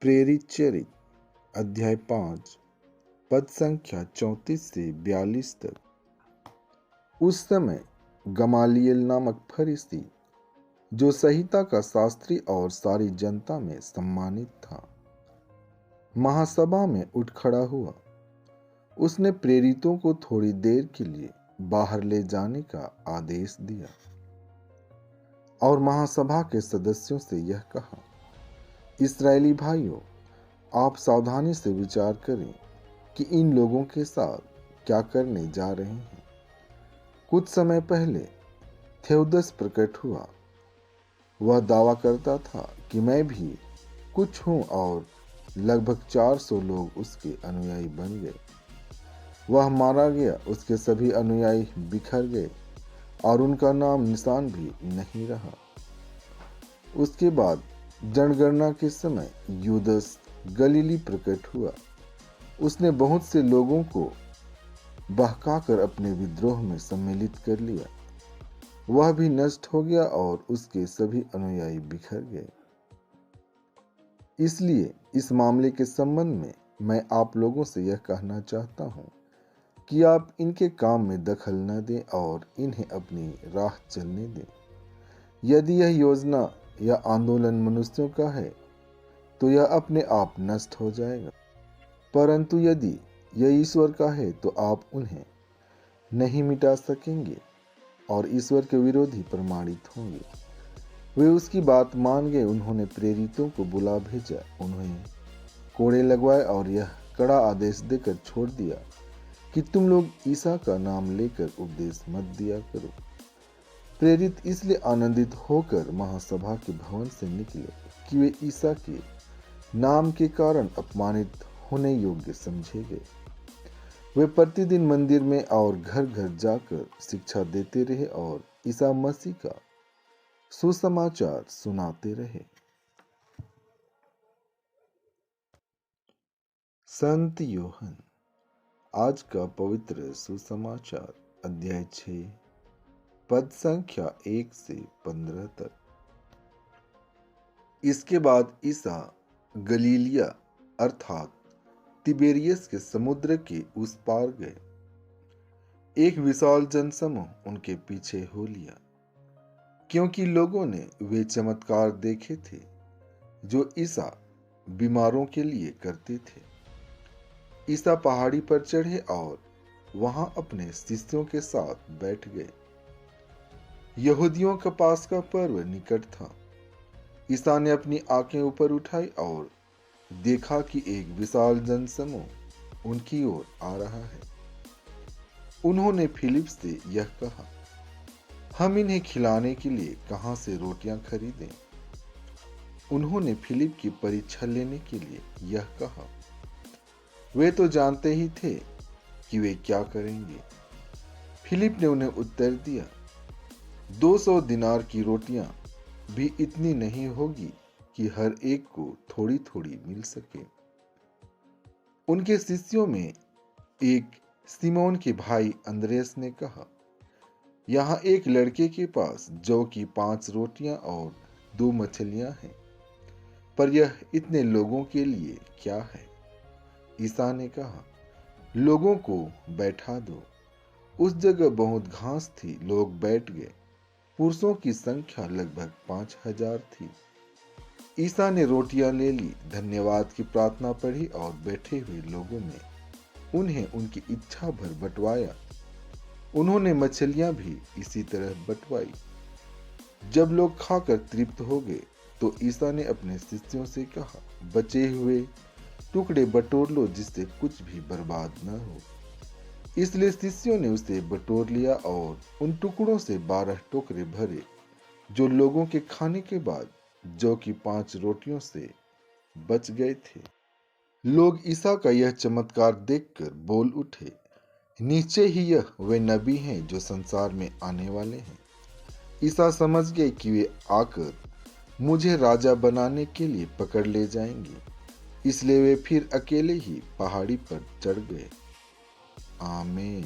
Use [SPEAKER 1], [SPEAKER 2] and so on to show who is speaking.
[SPEAKER 1] प्रेरित चरित्र अध्याय 5 पद संख्या 34 से 42 तक। उस समय गमालियल नामक फरीसी, जो संहिता का शास्त्री और सारी जनता में सम्मानित था, महासभा में उठ खड़ा हुआ। उसने प्रेरितों को थोड़ी देर के लिए बाहर ले जाने का आदेश दिया और महासभा के सदस्यों से यह कहा, इस्राएली भाइयों, आप सावधानी से विचार करें कि इन लोगों के साथ क्या करने जा रहे हैं। कुछ समय पहले थेओदस प्रकट हुआ। वह दावा करता था कि मैं भी कुछ हूं और लगभग 400 लोग उसके अनुयायी बन गए। वह मारा गया, उसके सभी अनुयायी बिखर गए और उनका नाम निशान भी नहीं रहा। उसके बाद जनगणना के समय यूदस गलीली प्रकट हुआ। उसने बहुत से लोगों को बहकाकर अपने विद्रोह में सम्मिलित कर लिया। वह भी नष्ट हो गया और उसके सभी अनुयायी बिखर गए। इसलिए इस मामले के संबंध में मैं आप लोगों से यह कहना चाहता हूं कि आप इनके काम में दखल न दें और इन्हें अपनी राह चलने दें। यदि यह योजना या आंदोलन मनुष्यों का है तो यह अपने आप नष्ट हो जाएगा, परंतु यदि यह ईश्वर का है तो आप उन्हें नहीं मिटा सकेंगे और ईश्वर के विरोधी प्रमाणित होंगे। वे उसकी बात मान गए। उन्होंने प्रेरितों को बुला भेजा, उन्हें कोड़े लगवाए और यह कड़ा आदेश देकर छोड़ दिया कि तुम लोग ईसा का नाम लेकर उपदेश मत दिया करो। प्रेरित इसलिए आनंदित होकर महासभा के भवन से निकले कि वे ईसा के नाम के कारण अपमानित होने योग्य समझे गए। वे प्रतिदिन मंदिर में और घर घर जाकर शिक्षा देते रहे और ईसा मसीह का सुसमाचार सुनाते रहे। संत योहन आज का पवित्र सुसमाचार अध्याय 6 पद संख्या 1 से 15 तक। इसके बाद ईसा गलीलिया अर्थात तिबेरियस के समुद्र के उस पार गए। एक विशाल जनसमूह उनके पीछे हो लिया, क्योंकि लोगों ने वे चमत्कार देखे थे जो ईसा बीमारों के लिए करते थे। ईसा पहाड़ी पर चढ़े और वहां अपने शिष्यों के साथ बैठ गए। यहूदियों का पास का पर्व निकट था। ईसा ने अपनी आंखें ऊपर उठाई और देखा कि एक विशाल जनसमूह उनकी ओर आ रहा है। उन्होंने फिलिप से यह कहा, हम इन्हें खिलाने के लिए कहां से रोटियां खरीदें? उन्होंने फिलिप की परीक्षा लेने के लिए यह कहा। वे तो जानते ही थे कि वे क्या करेंगे। फिलिप ने उन्हें उत्तर दिया, 200 दिनार की रोटियां भी इतनी नहीं होगी कि हर एक को थोड़ी थोड़ी मिल सके। उनके शिष्यों में एक सिमोन के भाई अंद्रेस ने कहा, यहाँ एक लड़के के पास जौ की 5 रोटियां और 2 मछलियां हैं, पर यह इतने लोगों के लिए क्या है? ईसा ने कहा, लोगों को बैठा दो। उस जगह बहुत घास थी, लोग बैठ गए। पुरुषों की संख्या लगभग 5000 थी। ईसा ने रोटियां ले ली, धन्यवाद की प्रार्थना पढ़ी और बैठे हुए लोगों में उन्हें उनकी इच्छा भर बंटवाया। उन्होंने मछलियां भी इसी तरह बंटवाई। जब लोग खाकर तृप्त हो गए तो ईसा ने अपने शिष्यों से कहा, बचे हुए टुकड़े बटोर लो जिससे कुछ भी बर्बाद न हो। इसलिए शिष्यों ने उसे बटोर लिया और उन टुकड़ों से 12 टोकरे भरे, जो लोगों के खाने के बाद जौ की 5 रोटियों से बच गए थे। लोग ईसा का यह चमत्कार देखकर बोल उठे, नीचे ही यह वे नबी हैं जो संसार में आने वाले हैं। ईसा समझ गए कि वे आकर मुझे राजा बनाने के लिए पकड़ ले जाएंगे, इसलिए वे फिर अकेले ही पहाड़ी पर चढ़ गए। आमीन।